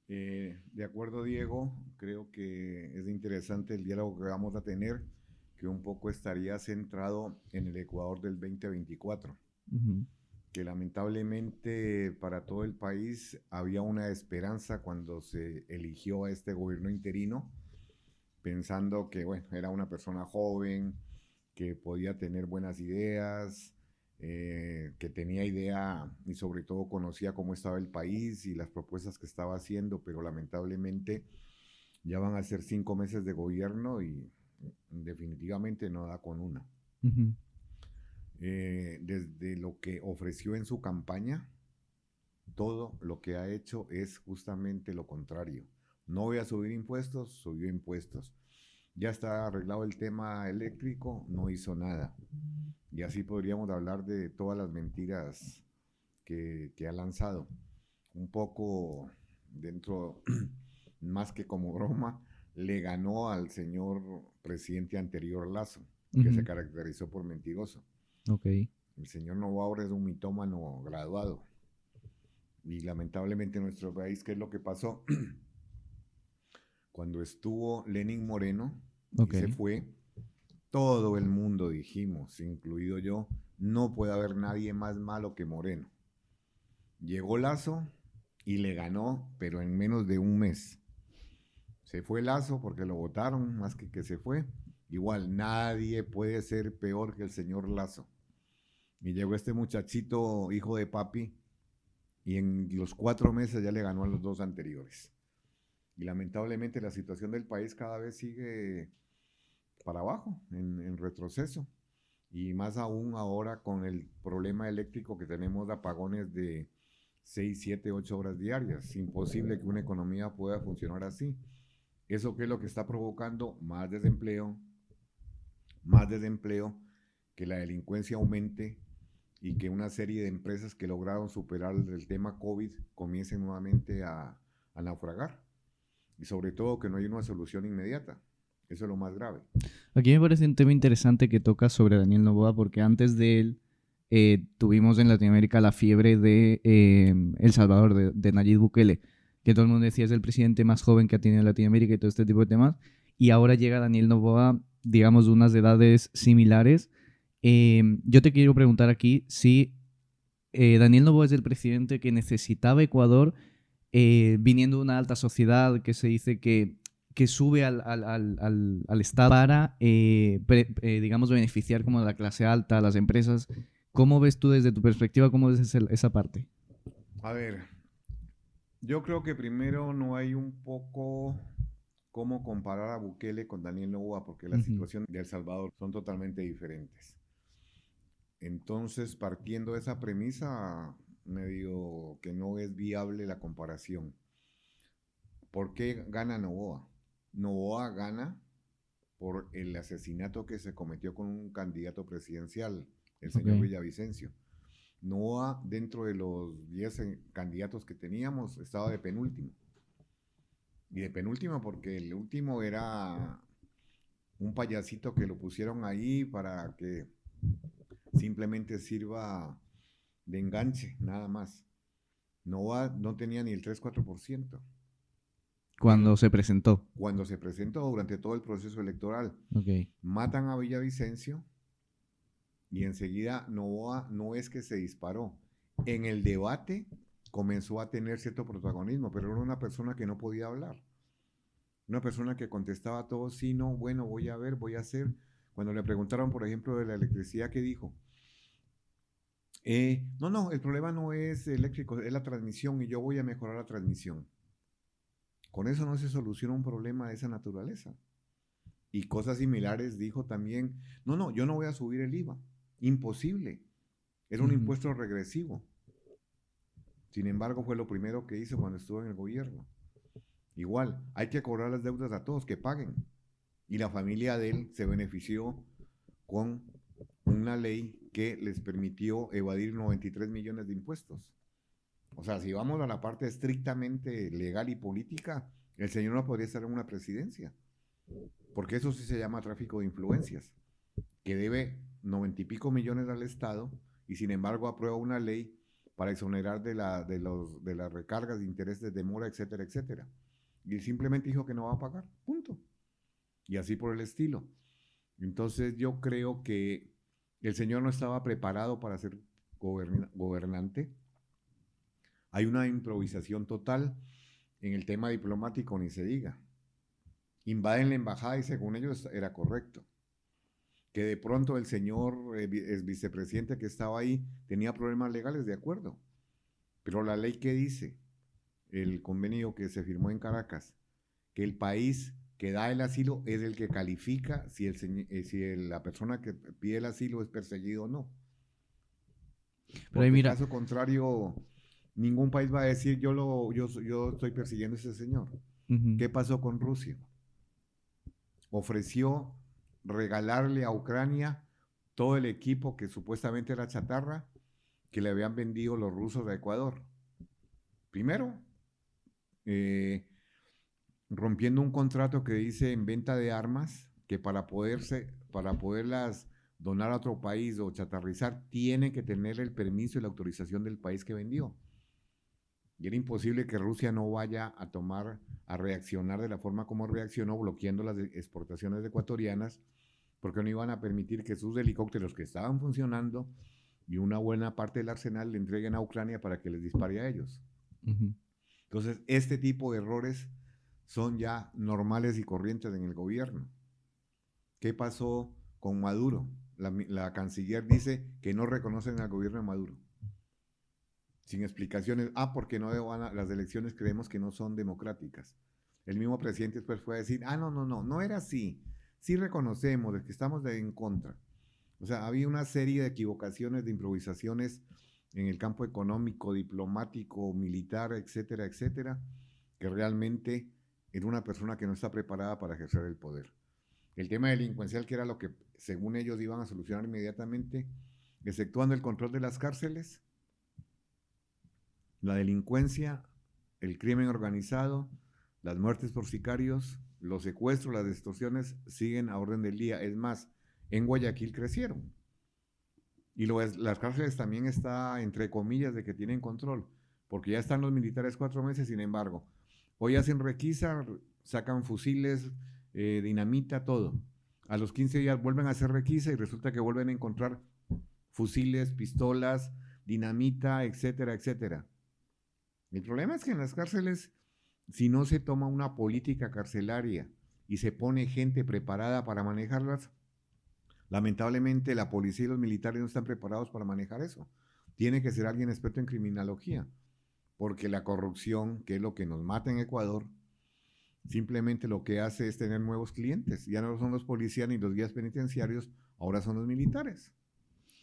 De acuerdo, Diego, creo que es interesante el diálogo que vamos a tener, que un poco estaría centrado en el Ecuador del 2024, Ujú. que lamentablemente para todo el país había una esperanza cuando se eligió a este gobierno interino, pensando que, bueno, era una persona joven, que podía tener buenas ideas, que tenía idea y sobre todo conocía cómo estaba el país y las propuestas que estaba haciendo, pero lamentablemente ya van a ser 5 meses de gobierno y definitivamente no da con una. Ujú. Desde lo que ofreció en su campaña, todo lo que ha hecho es justamente lo contrario. No voy a subir impuestos, subió impuestos. Ya está arreglado el tema eléctrico, no hizo nada. Y así podríamos hablar de todas las mentiras que ha lanzado. Un poco dentro, más que como broma, le ganó al señor presidente anterior Lazo, que se Ujú. caracterizó por mentiroso. Ok. El señor Novoa ahora es un mitómano graduado. Y lamentablemente en nuestro país, ¿qué es lo que pasó? Cuando estuvo Lenin Moreno y Ok. se fue, todo el mundo dijimos, incluido yo, no puede haber nadie más malo que Moreno. Llegó Lazo y le ganó, pero en menos de un mes. Se fue Lazo porque lo votaron, más que se fue. Igual, nadie puede ser peor que el señor Lazo. Y llegó este muchachito, hijo de papi, y en los 4 meses ya le ganó a los dos anteriores. Y lamentablemente la situación del país cada vez sigue para abajo, en retroceso. Y más aún ahora con el problema eléctrico que tenemos de apagones de 6 7 8 horas diarias. Imposible que una economía pueda funcionar así. ¿Eso qué es lo que está provocando? Más desempleo, que la delincuencia aumente y que una serie de empresas que lograron superar el tema COVID comiencen nuevamente a naufragar. Y sobre todo que no hay una solución inmediata. Eso es lo más grave. Aquí me parece un tema interesante que toca sobre Daniel Noboa, porque antes de él tuvimos en Latinoamérica la fiebre de El Salvador, de Nayib Bukele, que todo el mundo decía es el presidente más joven que ha tenido Latinoamérica y todo este tipo de temas. Y ahora llega Daniel Noboa, digamos, de unas edades similares. Yo te quiero preguntar aquí si Daniel Noboa es el presidente que necesitaba Ecuador, viniendo de una alta sociedad que se dice que sube al Estado para, digamos, beneficiar como a la clase alta, a las empresas. ¿Cómo ves tú desde tu perspectiva, cómo ves esa parte? A ver, yo creo que primero no hay un poco cómo comparar a Bukele con Daniel Noboa, porque la Ujú. situación de El Salvador son totalmente diferentes. Entonces, partiendo de esa premisa, medio que no es viable la comparación. ¿Por qué gana Novoa? Novoa gana por el asesinato que se cometió con un candidato presidencial, el Ok. señor Villavicencio. Novoa, dentro de los 10 candidatos que teníamos, estaba de penúltimo. Y de penúltimo porque el último era un payasito que lo pusieron ahí para que simplemente sirva de enganche, nada más. Novoa no tenía ni el 3-4%. Cuando se presentó. Cuando se presentó durante todo el proceso electoral, Ok. matan a Villavicencio y enseguida Novoa no es que se disparó. En el debate comenzó a tener cierto protagonismo, pero era una persona que no podía hablar. Una persona que contestaba todo, sí, no, bueno, voy a ver, voy a hacer. Cuando le preguntaron, por ejemplo, de la electricidad, ¿qué dijo? No, no, el problema no es eléctrico, es la transmisión y yo voy a mejorar la transmisión. Con eso no se soluciona un problema de esa naturaleza. Y cosas similares dijo también, no, no, yo no voy a subir el IVA. Imposible. Era un Ujú. impuesto regresivo. Sin embargo, fue lo primero que hizo cuando estuvo en el gobierno. Igual, hay que cobrar las deudas a todos, que paguen. Y la familia de él se benefició con una ley que les permitió evadir 93 millones de impuestos. O sea, si vamos a la parte estrictamente legal y política, el señor no podría estar en una presidencia, porque eso sí se llama tráfico de influencias, que debe 90 y pico millones al Estado y sin embargo aprueba una ley para exonerar de las recargas de interés de demora, etcétera, etcétera. Y simplemente dijo que no va a pagar, punto. Y así por el estilo. Entonces yo creo que el señor no estaba preparado para ser gobernante. Hay una improvisación total en el tema diplomático, ni se diga. Invaden la embajada y según ellos era correcto. Que de pronto el señor vicepresidente que estaba ahí tenía problemas legales, de acuerdo. Pero la ley que dice, el convenio que se firmó en Caracas, que el país que da el asilo es el que califica si la persona que pide el asilo es perseguido o no. Porque en caso contrario, ningún país va a decir yo estoy persiguiendo a ese señor. ¿Qué pasó con Rusia? Ofreció regalarle a Ucrania todo el equipo que supuestamente era chatarra que le habían vendido los rusos a Ecuador. Primero, rompiendo un contrato que dice en venta de armas que para poderlas donar a otro país o chatarrizar tiene que tener el permiso y la autorización del país que vendió. Y era imposible que Rusia no vaya a reaccionar de la forma como reaccionó, bloqueando las exportaciones ecuatorianas, porque no iban a permitir que sus helicópteros que estaban funcionando y una buena parte del arsenal le entreguen a Ucrania para que les dispare a ellos. Entonces, este tipo de errores son ya normales y corrientes en el gobierno. ¿Qué pasó con Maduro? La canciller dice que no reconocen al gobierno de Maduro. Sin explicaciones. Porque las elecciones creemos que no son democráticas. El mismo presidente después fue a decir, no era así. Sí reconocemos, es que estamos en contra. O sea, había una serie de equivocaciones, de improvisaciones en el campo económico, diplomático, militar, etcétera, etcétera, que realmente era una persona que no está preparada para ejercer el poder. El tema delincuencial, que era lo que según ellos iban a solucionar inmediatamente, exceptuando el control de las cárceles, la delincuencia, el crimen organizado, las muertes por sicarios, los secuestros, las extorsiones siguen a orden del día. Es más, en Guayaquil crecieron. Y las cárceles también está, entre comillas, de que tienen control, porque ya están los militares 4 meses, sin embargo. Hoy hacen requisa, sacan fusiles, dinamita, todo. A los 15 días vuelven a hacer requisa y resulta que vuelven a encontrar fusiles, pistolas, dinamita, etcétera, etcétera. El problema es que en las cárceles, si no se toma una política carcelaria y se pone gente preparada para manejarlas, lamentablemente la policía y los militares no están preparados para manejar eso. Tiene que ser alguien experto en criminología, porque la corrupción, que es lo que nos mata en Ecuador, simplemente lo que hace es tener nuevos clientes. Ya no son los policías ni los guías penitenciarios, ahora son los militares.